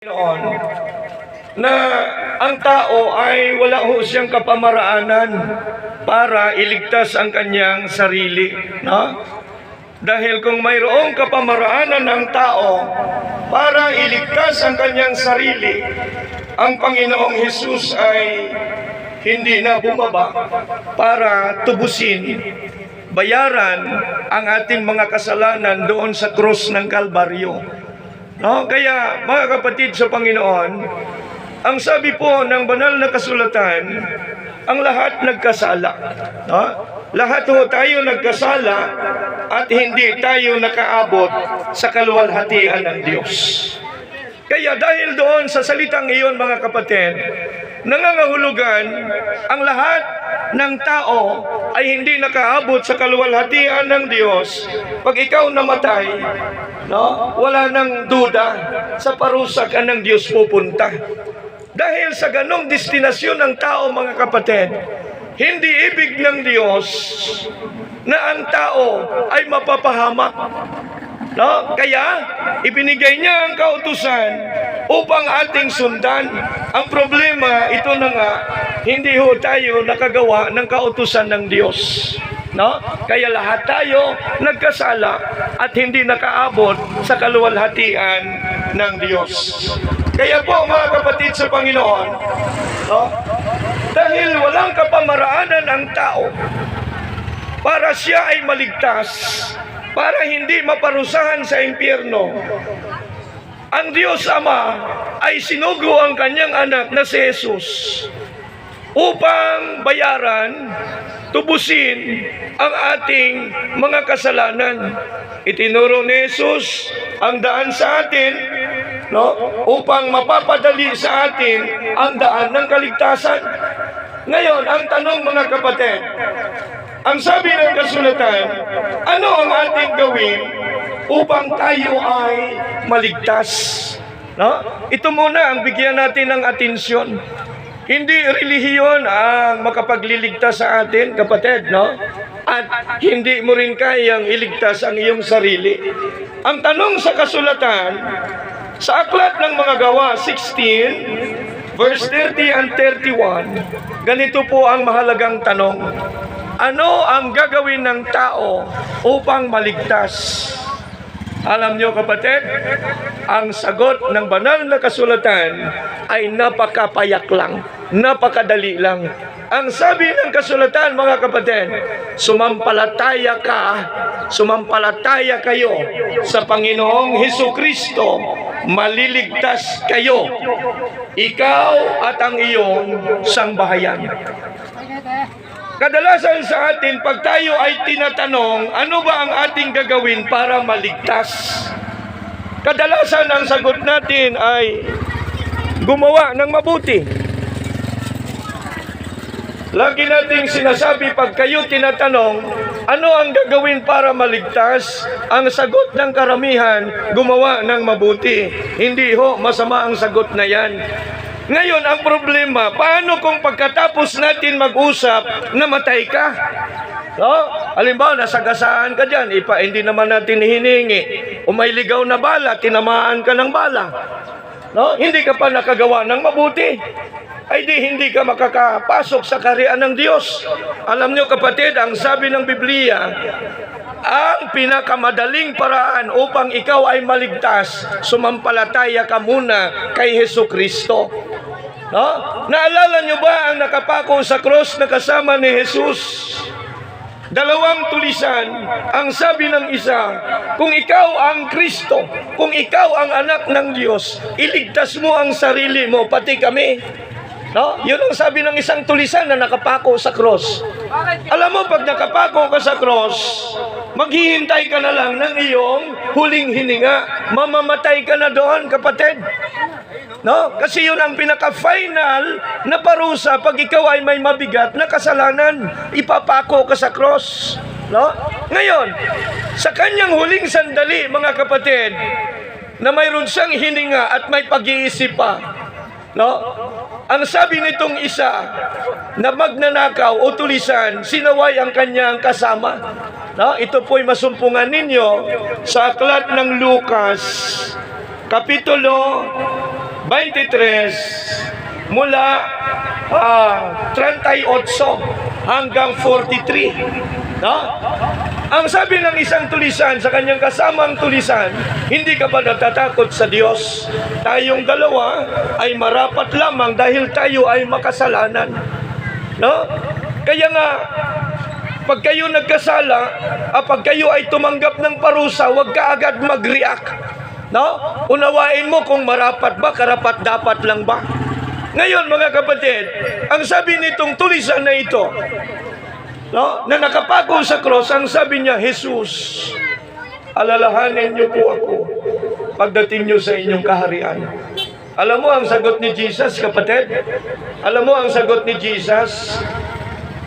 Panginoon na ang tao ay wala ho siyang kapamaraanan para iligtas ang kanyang sarili, no? Dahil kung mayroong kapamaraanan ng tao para iligtas ang kanyang sarili, ang Panginoong Hesus ay hindi na bumaba para tubusin, bayaran ang ating mga kasalanan doon sa krus ng Kalbaryo. No? Kaya mga kapatid sa Panginoon, ang sabi po ng banal na kasulatan, ang lahat nagkasala. No? Lahat ho tayo nagkasala at hindi tayo nakaabot sa kaluwalhatian ng Diyos. Kaya dahil doon sa salitang iyon mga kapatid, nangangahulugan ang lahat ng tao ay hindi nakaabot sa kaluwalhatian ng Diyos. Pag ikaw namatay, no, wala nang duda, sa parusa ka ng Diyos pupunta. Dahil sa ganong destinasyon ng tao mga kapatid, hindi ibig ng Diyos na ang tao ay mapapahamak. No? Kaya, ibinigay niya ang kautusan upang ating sundan. Ang problema, ito na nga, hindi ho tayo nakagawa ng kautusan ng Diyos. No? Kaya lahat tayo nagkasala at hindi nakaabot sa kaluwalhatian ng Diyos. Kaya po mga kapatid sa Panginoon, no? Dahil walang kapamaraanan ang tao para siya ay maligtas, para hindi maparusahan sa impyerno, ang Diyos Ama ay sinugo ang kanyang anak na si Jesus upang bayaran, tubusin ang ating mga kasalanan. Itinuro ni Jesus ang daan sa atin, no, upang mapapadali sa atin ang daan ng kaligtasan. Ngayon, ang tanong mga kapatid, ang sabi ng kasulatan, ano ang ating gawin upang tayo ay maligtas? No? Ito muna ang bigyan natin ng atensyon. Hindi relihiyon ang makapagliligtas sa atin, kapatid, no? At hindi mo rin kayang iligtas ang iyong sarili. Ang tanong sa kasulatan, sa aklat ng mga gawa 16, verse 30 and 31, ganito po ang mahalagang tanong. Ano ang gagawin ng tao upang maligtas? Alam nyo kapatid, ang sagot ng banal na kasulatan ay napakapayak lang, napakadali lang. Ang sabi ng kasulatan mga kapatid, sumampalataya kayo sa Panginoong Hesukristo, maliligtas kayo, ikaw at ang iyong sangbahayan. Kadalasan sa atin, pag tayo ay tinatanong, ano ba ang ating gagawin para maligtas? Kadalasan ang sagot natin ay gumawa ng mabuti. Lagi nating sinasabi pag kayo tinatanong, ano ang gagawin para maligtas? Ang sagot ng karamihan, gumawa ng mabuti. Hindi ho, masama ang sagot na yan. Ngayon, ang problema, paano kung pagkatapos natin mag-usap, namatay ka? No? Halimbawa, nasagasaan ka dyan, hindi naman natin hiningi. O may ligaw na bala, tinamaan ka ng bala. No? Hindi ka pa nakagawa ng mabuti. Ay hindi ka makakapasok sa kaharian ng Diyos. Alam nyo kapatid, ang sabi ng Biblia, ang pinakamadaling paraan upang ikaw ay maligtas, sumampalataya ka muna kay Hesukristo. No? Naalala nyo ba ang nakapako sa cross na kasama ni Jesus? Dalawang tulisan, ang sabi ng isa, kung ikaw ang Kristo, kung ikaw ang anak ng Diyos, iligtas mo ang sarili mo, pati kami. No? Yun ang sabi ng isang tulisan na nakapako sa cross. Alam mo, pag nakapako ka sa cross, maghihintay ka na lang ng iyong huling hininga. Mamamatay ka na doon, kapatid. No? Kasi yun ang pinaka-final na parusa pag ikaw ay may mabigat na kasalanan. Ipapako ka sa cross. No? Ngayon, sa kanyang huling sandali, mga kapatid, na mayroon siyang hininga at may pag-iisip pa. No? Ang sabi nitong isa na magnanakaw o tulisan, sinaway ang kanyang kasama. No? Ito po'y masumpungan ninyo sa aklat ng Lucas, Kapitulo 23 mula 38 hanggang 43. No? Ang sabi ng isang tulisan sa kanyang kasamang tulisan, hindi ka ba natatakot sa Diyos? Tayong dalawa ay marapat lamang dahil tayo ay makasalanan. No? Kaya nga, pag kayo nagkasala, pag kayo ay tumanggap ng parusa, huwag ka agad mag-react. No? Unawain mo kung marapat ba, karapat dapat lang ba. Ngayon mga kapatid, ang sabi nitong tulisan na ito, no, na nakapako sa cross, ang sabi niya, Jesus, alalahanin niyo po ako pagdating niyo sa inyong kaharian. Alam mo ang sagot ni Jesus, kapatid? Alam mo ang sagot ni Jesus?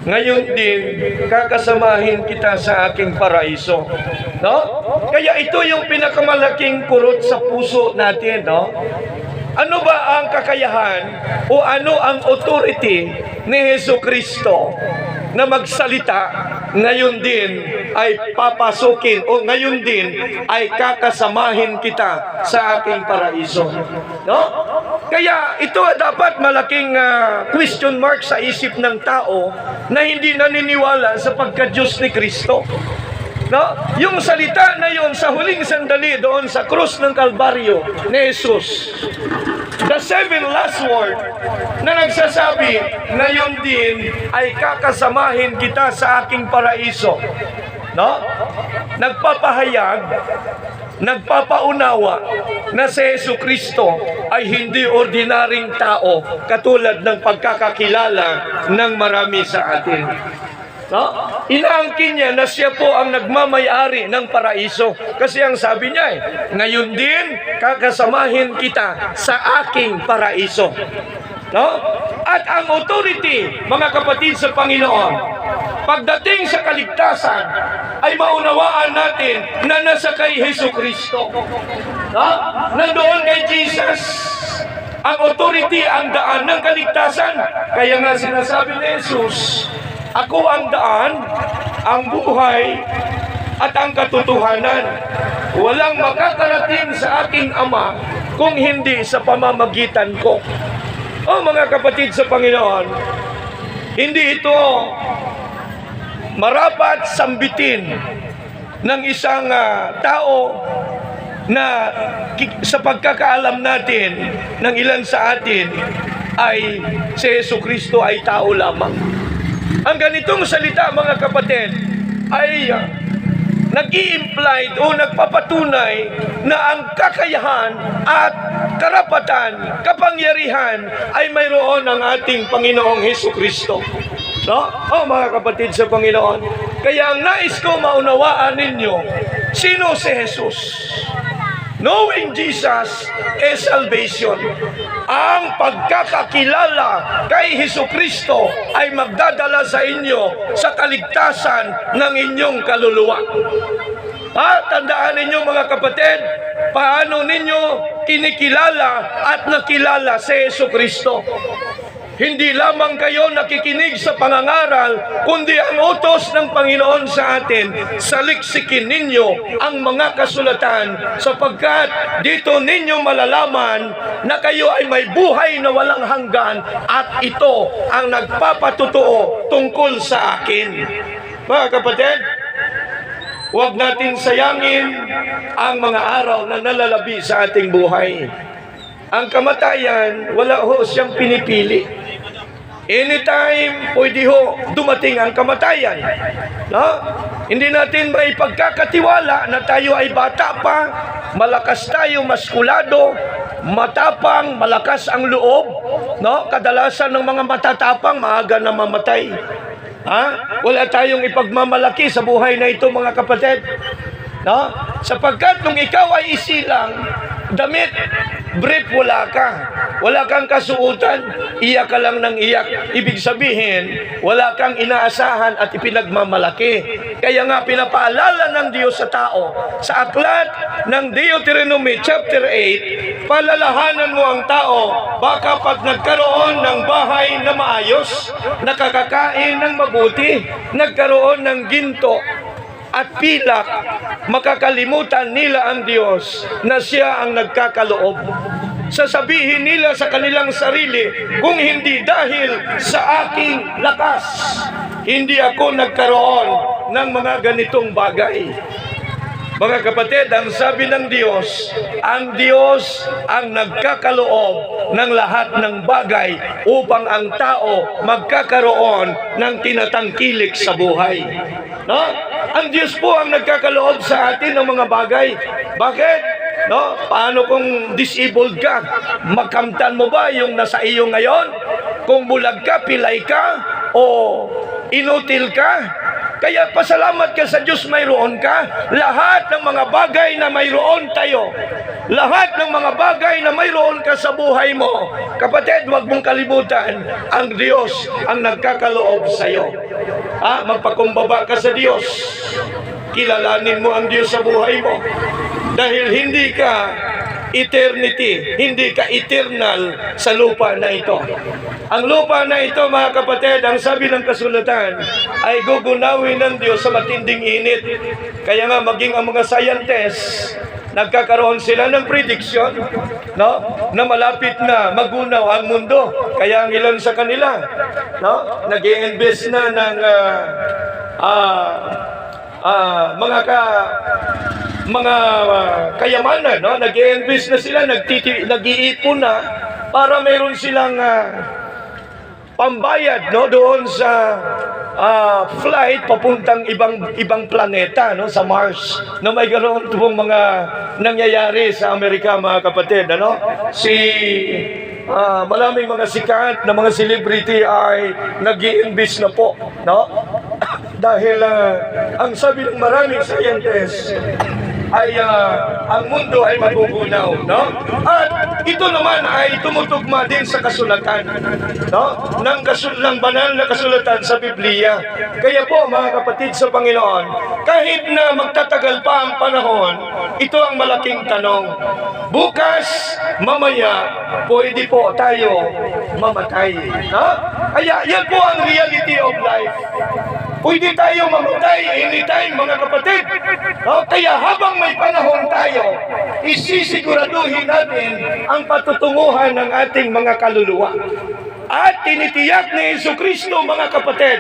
Ngayon din, kakasamahin kita sa aking paraiso. No? Kaya ito yung pinakamalaking kurot sa puso natin, no? Ano ba ang kakayahan o ano ang authority ni Jesucristo na magsalita, ngayon din ay papasukin o ngayon din ay kakasamahin kita sa aking paraiso. No? Kaya ito dapat malaking question mark sa isip ng tao na hindi naniniwala sa pagka-Diyos ni Kristo. No? Yung salita na yon sa huling sandali doon sa krus ng Kalbaryo ni Jesus, the 7 last word na nagsasabi, ngayon din ay kakasamahin kita sa aking paraiso. No? Nagpapahayag, nagpapaunawa na si Jesucristo ay hindi ordinaryong tao katulad ng pagkakakilala ng marami sa atin. No? Inaangkin niya na siya po ang nagmamay-ari ng paraiso. Kasi ang sabi niya ngayon din kakasamahin kita sa aking paraiso. No? At ang authority, mga kapatid sa Panginoon, pagdating sa kaligtasan, ay maunawaan natin na nasa kay Jesucristo. No? Nandoon kay Jesus. Ang authority, ang daan ng kaligtasan. Kaya nga sinasabi ni Jesus, ako ang daan, ang buhay, at ang katotohanan. Walang makakarating sa aking Ama kung hindi sa pamamagitan ko. O mga kapatid sa Panginoon, hindi ito marapat sambitin ng isang tao na sa pagkakaalam natin ng ilan sa atin ay si Jesucristo ay tao lamang. Ang ganitong salita, mga kapatid, ay nag-i-imply o nagpapatunay na ang kakayahan at karapatan, kapangyarihan ay mayroon ng ating Panginoong Jesucristo. No? Mga kapatid sa Panginoon, kaya ang nais ko maunawaan ninyo, sino si Jesus? Knowing Jesus is salvation. Ang pagkakakilala kay Jesucristo ay magdadala sa inyo sa kaligtasan ng inyong kaluluwa. Tandaan ninyo mga kapatid, paano ninyo kinikilala at nakilala si Jesucristo. Hindi lamang kayo nakikinig sa pangangaral, kundi ang utos ng Panginoon sa atin, saliksikin ninyo ang mga kasulatan, sapagkat dito ninyo malalaman na kayo ay may buhay na walang hanggan at ito ang nagpapatotoo tungkol sa akin. Mga kapatid, huwag natin sayangin ang mga araw na nalalabi sa ating buhay. Ang kamatayan, wala ho siyang pinipili. Anytime, pwede ho dumating ang kamatayan. No? Hindi natin may pagkakatiwala na tayo ay bata pa, malakas tayo, maskulado, matapang, malakas ang loob. No? Kadalasan ng mga matatapang, maaga na mamatay. Wala tayong ipagmamalaki sa buhay na ito, mga kapatid. No? Sapagkat nung ikaw ay isilang, damit, brief, wala kang kasuutan, iyak ka lang ng iyak. Ibig sabihin, wala kang inaasahan at ipinagmamalaki. Kaya nga pinapaalala ng Diyos sa tao, sa aklat ng Deuteronomy chapter 8, palalahanan mo ang tao, baka pag nagkaroon ng bahay na maayos, nakakakain ng mabuti, nagkaroon ng ginto at pilak, makakalimutan nila ang Diyos na siya ang nagkakaloob. sasabihin nila sa kanilang sarili, kung hindi dahil sa aking lakas, hindi ako nagkaroon ng mga ganitong bagay. Mga kapatid, ang sabi ng Diyos ang nagkakaloob ng lahat ng bagay upang ang tao magkakaroon ng tinatangkilik sa buhay. No? Ang Diyos po ang nagkakaloob sa atin ng mga bagay. Bakit? No? Paano kung disabled ka? Makamtan mo ba yung nasa iyo ngayon? Kung bulag ka, pilay ka, o inutil ka? Kaya pasalamat ka sa Diyos mayroon ka. Lahat ng mga bagay na mayroon tayo, lahat ng mga bagay na mayroon ka sa buhay mo, kapatid, huwag mong kalimutan, ang Diyos ang nagkakaloob sa iyo. Magpakumbaba ka sa Diyos. Kilalanin mo ang Diyos sa buhay mo. Dahil hindi ka eternity, hindi ka eternal sa lupa na ito. Ang lupa na ito, mga kapatid, ang sabi ng kasulatan, ay gugunawin ng Diyos sa matinding init. Kaya nga, maging ang mga scientists, nagkakaroon sila ng prediction, no, na malapit na magunaw ang mundo. Kaya ang ilan sa kanila, no, nag-i-invest na ng mga kayamanan, no? Nag-i-invest na sila, nag-iipon na para meron silang pambayad, no, doon sa flight papuntang ibang planeta, no, sa Mars. No, may ganoon pong mga nangyayari sa Amerika, mga kapatid, ano? Maraming mga sikat na mga celebrity ay nag-i-invest na po, no? Dahil ang sabi ng maraming scientists ay ang mundo ay magugunaw, no? At ito naman ay tumutugma din sa kasulatan, no? Ng banal na kasulatan sa Biblia. Kaya po, mga kapatid sa Panginoon, kahit na magtatagal pa ang panahon, ito ang malaking tanong. Bukas, mamaya, pwede po tayo mamatay, no? Kaya yan po ang reality of life. Pwede tayo mamatay anytime, mga kapatid. No? Kaya habang may panahon tayo, isisiguraduhin natin ang patutunguhan ng ating mga kaluluwa. At tinitiyak ni Jesucristo, mga kapatid,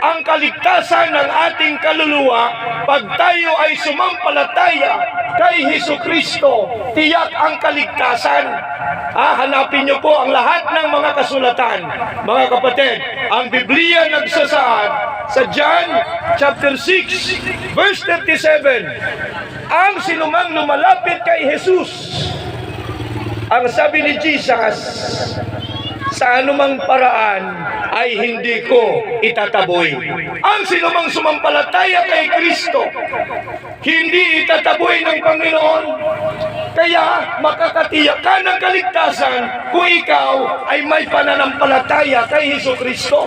ang kaligtasan ng ating kaluluwa pag tayo ay sumampalataya kay Jesucristo. Tiyak ang kaligtasan. Hanapin niyo po ang lahat ng mga kasulatan, mga kapatid. Ang Biblia nagsasaad sa John chapter 6 verse 37, ang sinumang lumalapit kay Jesus, ang sabi ni Jesus, sa anumang paraan ay hindi ko itataboy. Ang sinumang sumampalataya kay Kristo, hindi itataboy ng Panginoon. Kaya makakatiyak ka ng kaligtasan kung ikaw ay may pananampalataya kay Jesucristo.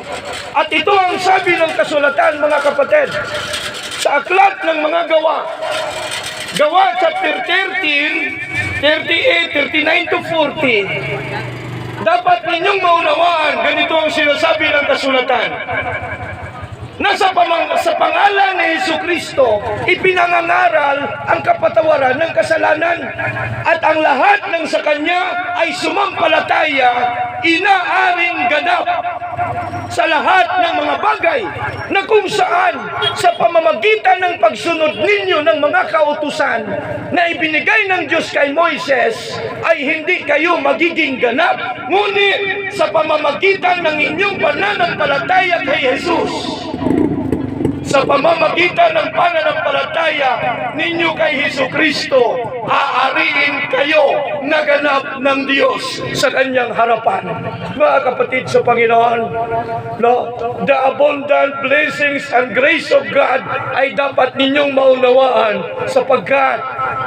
At ito ang sabi ng kasulatan, mga kapatid, sa aklat ng mga gawa. Gawa chapter 13, 38, 39 to 40. Dapat ninyong maunawaan, ganito ang sinasabi ng kasulatan, na sa pangalan ni Jesucristo, ipinangangaral ang kapatawaran ng kasalanan, at ang lahat ng sa Kanya ay sumampalataya, inaaring ganap sa lahat ng mga bagay na kung saan sa pamamagitan ng pagsunod ninyo ng mga kautusan na ibinigay ng Diyos kay Moises ay hindi kayo magiging ganap, ngunit sa pamamagitan ng inyong pananampalataya kay Jesus, sa pamamagitan ng pananampalataya ninyo kay Jesucristo, aariin kayo na ganap ng Diyos sa Kanyang harapan. Mga kapatid sa Panginoon, no, the abundant blessings and grace of God ay dapat ninyong maunawaan, sapagkat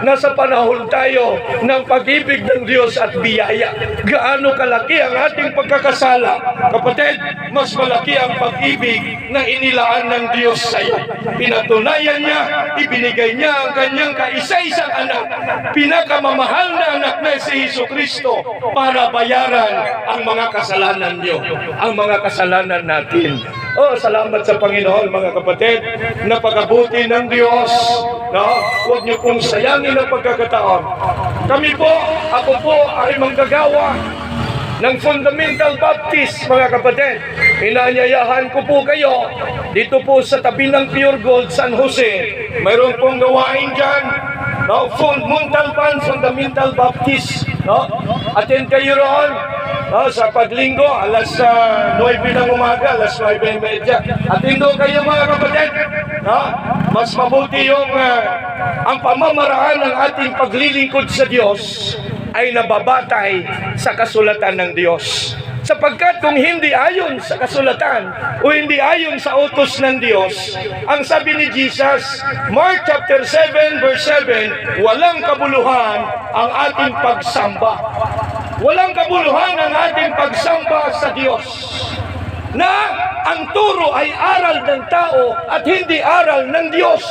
nasa panahon tayo ng pag-ibig ng Diyos at biyaya. Gaano kalaki ang ating pagkakasala, kapatid, mas malaki ang pag-ibig na inilaan ng Diyos sa iyo. Pinatunayan niya, ibinigay niya ang Kanyang kaisa-isang anak, pinakamamahal na anak na si Jesucristo, para bayaran ang mga kasalanan niyo, ang mga kasalanan natin. Oh, salamat sa Panginoon mga kapatid. Napakabuti ng Diyos. No? Huwag niyo pong sayangin ang pagkakataon. Kami po, ako po ay manggagawa ng Fundamental Baptist, mga kapatid. Inanyayahan ko po kayo dito po sa tabi ng Pure Gold, San Jose. Mayroon pong gawain dyan. No? Fundamental Baptist. No? Attend kayo roon. No, sa paglinggo, alas 9 ng umaga, alas 9:30. Atindo kayo mga kapatid. No? Mas mabuti yung ang pamamaraan ng ating paglilingkod sa Diyos ay nababatay sa kasulatan ng Diyos. Sapagkat kung hindi ayon sa kasulatan o hindi ayon sa utos ng Diyos, ang sabi ni Jesus, Mark chapter 7 verse 7, walang kabuluhan ang ating pagsamba. Walang kabuluhan ang ating pagsamba sa Diyos. Na ang turo ay aral ng tao at hindi aral ng Diyos.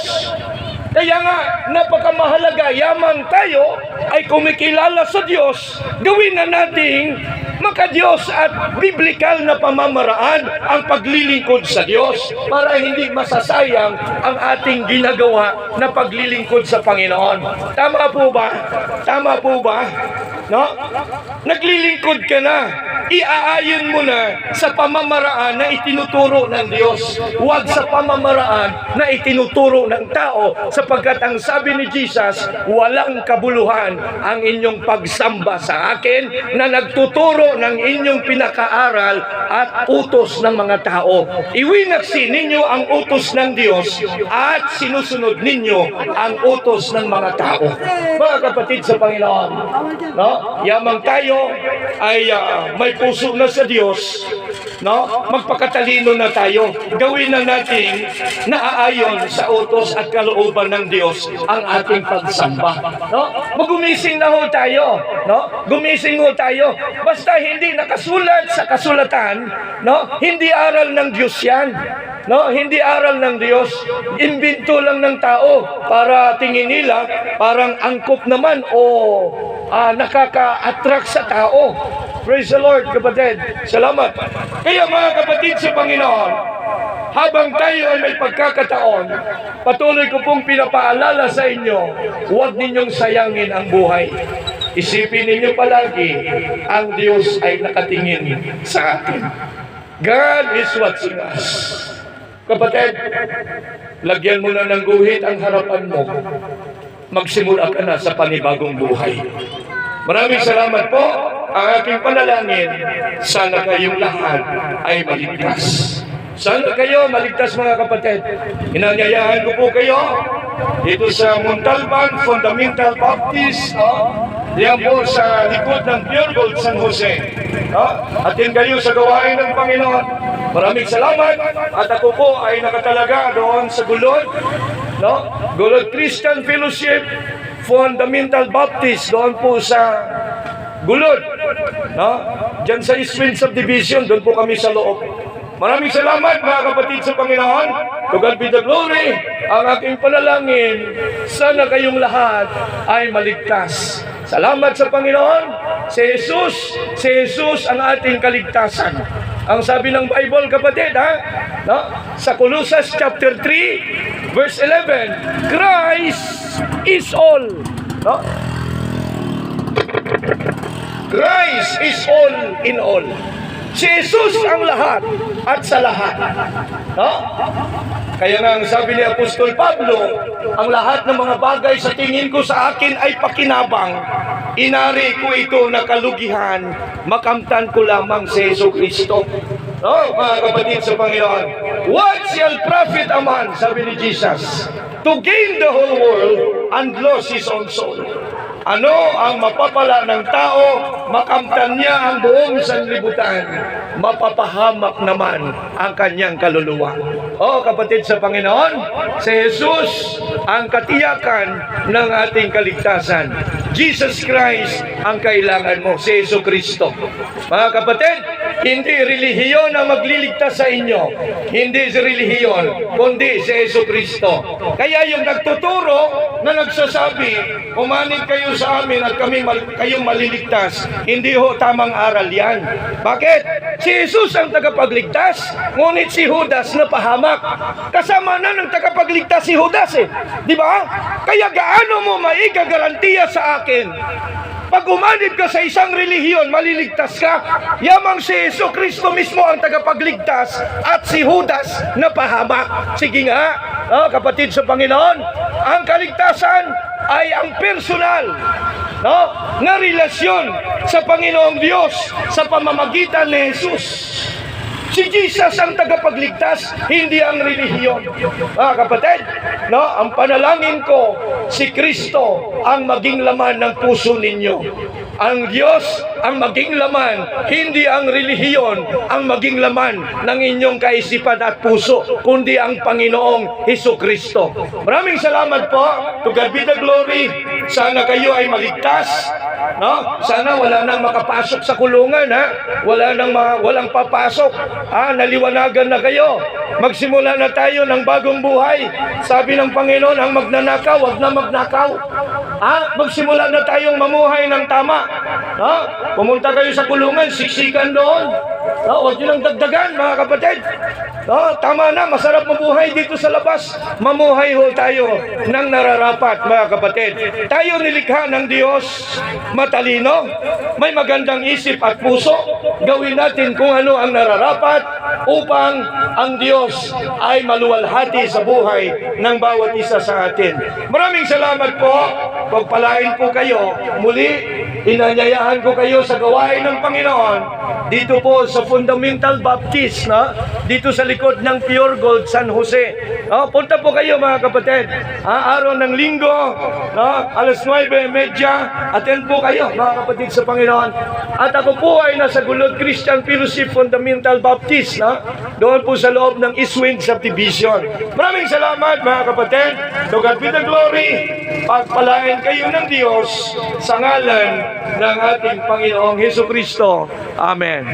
Kaya nga, napakamahalaga, yaman tayo ay kumikilala sa Diyos, gawin na nating maka-Diyos at biblikal na pamamaraan ang paglilingkod sa Diyos para hindi masasayang ang ating ginagawa na paglilingkod sa Panginoon. Tama po ba? Tama po ba? No? Naglilingkod ka na, iaayon mo na sa pamamaraan na itinuturo ng Diyos, huwag sa pamamaraan na itinuturo ng tao, sapagkat ang sabi ni Jesus, walang kabuluhan ang inyong pagsamba sa akin na nagtuturo ng inyong pinakaaral at utos ng mga tao. Iwinaksi ninyo ang utos ng Diyos at sinusunod ninyo ang utos ng mga tao. Mga kapatid sa Panginoon, no? Yamang tayo ay may puso na sa Diyos, no? Magpakatalino na tayo. Gawin na natin naaayon sa utos at kalooban ng Diyos ang ating pagsamba, no? Magumising na ho tayo, no? Gumising ho tayo. Basta hindi nakasulat sa kasulatan, no? Hindi aral ng Diyos 'yan. No, hindi aral ng Diyos. Imbento lang ng tao para tingin nila parang angkop naman o nakaka-attract sa tao. Praise the Lord, kapatid. Salamat. Kaya mga kapatid sa Panginoon, habang tayo ay may pagkakataon, patuloy ko pong pinapaalala sa inyo, huwag ninyong sayangin ang buhay. Isipin ninyo palagi, ang Diyos ay nakatingin sa atin. God is watching us. Kapatid, lagyan mo na ng guhit ang harapan mo. Magsimula ka na sa panibagong buhay. Maraming salamat po. Ang aking panalangin, sana kayong lahat ay maligtas. Sana kayo maligtas mga kapatid. Inanyayahan ko po kayo dito sa Montalban Fundamental Baptist. Diyan po sa likod ng Pure Gold, San Jose. Atin kayo sa gawain ng Panginoon. Maraming salamat. At ako po ay nakatalaga doon sa Gulod. No? Gulod Christian Fellowship Fundamental Baptist. Doon po sa Gulod. No? Diyan sa Eastwind Subdivision. Doon po kami sa loob. Maraming salamat mga kapatid sa Panginoon. To God be the glory. Ang aking panalangin, sana kayong lahat ay maligtas. Salamat sa Panginoon. Si Jesus ang ating kaligtasan. Ang sabi ng Bible, kapatid, no? Sa Colossus chapter 3, verse 11, Christ is all. No? Christ is all in all. Si Jesus ang lahat at sa lahat. No? Kaya nga ang sabi ni Apostol Pablo, ang lahat ng mga bagay sa tingin ko sa akin ay pakinabang. Inari ko ito na kalugihan, makamtan ko lamang si Jesu Kristo. No, mga kapatid sa Panginoon, what shall profit a man, sabi ni Jesus, to gain the whole world and lose his own soul? Ano ang mapapala ng tao, makamtan niya ang buong sanlibutan, mapapahamak naman ang kanyang kaluluwa. O kapatid sa Panginoon, si Jesus ang katiyakan ng ating kaligtasan. Jesus Christ ang kailangan mo, si Jesu Kristo. Mga kapatid, hindi relihiyon ang magliligtas sa inyo. Hindi si relihiyon, kundi si Jesu Kristo. Kaya yung nagtuturo na nagsasabi, umanib kayo sa amin at kayong maliligtas, Hindi ho tamang aral yan. Bakit? Si Jesus ang tagapagligtas, ngunit si Judas napahamak. Kasama na ng tagapagligtas si Judas eh. Di ba? Kaya gaano mo maigagarantiya sa akin? Pag umanib ka sa isang relihiyon, maliligtas ka. Yamang si Jesu Kristo mismo ang tagapagligtas at si Judas napahamak. Sige nga, kapatid sa Panginoon, ang kaligtasan ay ang personal na relasyon sa Panginoong Diyos sa pamamagitan ni Jesus. Si Jesus ang tagapagligtas, hindi ang relihiyon. Kapatid, ang panalangin ko, si Kristo ang maging laman ng puso ninyo. Ang Diyos ang maging laman, hindi ang relihiyon ang maging laman ng inyong kaisipan at puso, kundi ang Panginoong Hesus Kristo. Maraming salamat po. To God be the glory. Sana kayo ay maligtas. Sana wala nang makapasok sa kulungan. Walang papasok. Naliwanagan na kayo. Magsimula na tayo ng bagong buhay. Sabi ng Panginoon, ang magnanakaw, wag na magnakaw. Magsimula na tayong mamuhay ng tama. Pumunta kayo sa kulungan, siksikan doon. Huwag nyo nang dagdagan, mga kapatid. Tama na, masarap mabuhay dito sa labas. Mamuhay ho tayo ng nararapat, mga kapatid. Tayo nilikha ng Diyos, matalino, may magandang isip at puso. Gawin natin kung ano ang nararapat upang ang Diyos ay maluwalhati sa buhay ng bawat isa sa atin. Maraming salamat po. Pagpalain po kayo. Muli, inanyayahan ko kayo sa gawain ng Panginoon dito po sa Fundamental Baptist, dito sa likod ng Pure Gold, San Jose. Punta po kayo, mga kapatid. Araw ng linggo, alas 9:30, attend po kayo, mga kapatid sa Panginoon. At ako po ay nasa Gulod Christian Fellowship Fundamental Baptist, doon po sa loob ng East Wind Subdivision. Maraming salamat, mga kapatid. To God be the glory. Pagpalain kayo ng Diyos sa ngalan ng ating Panginoong Hesus Kristo. Amen.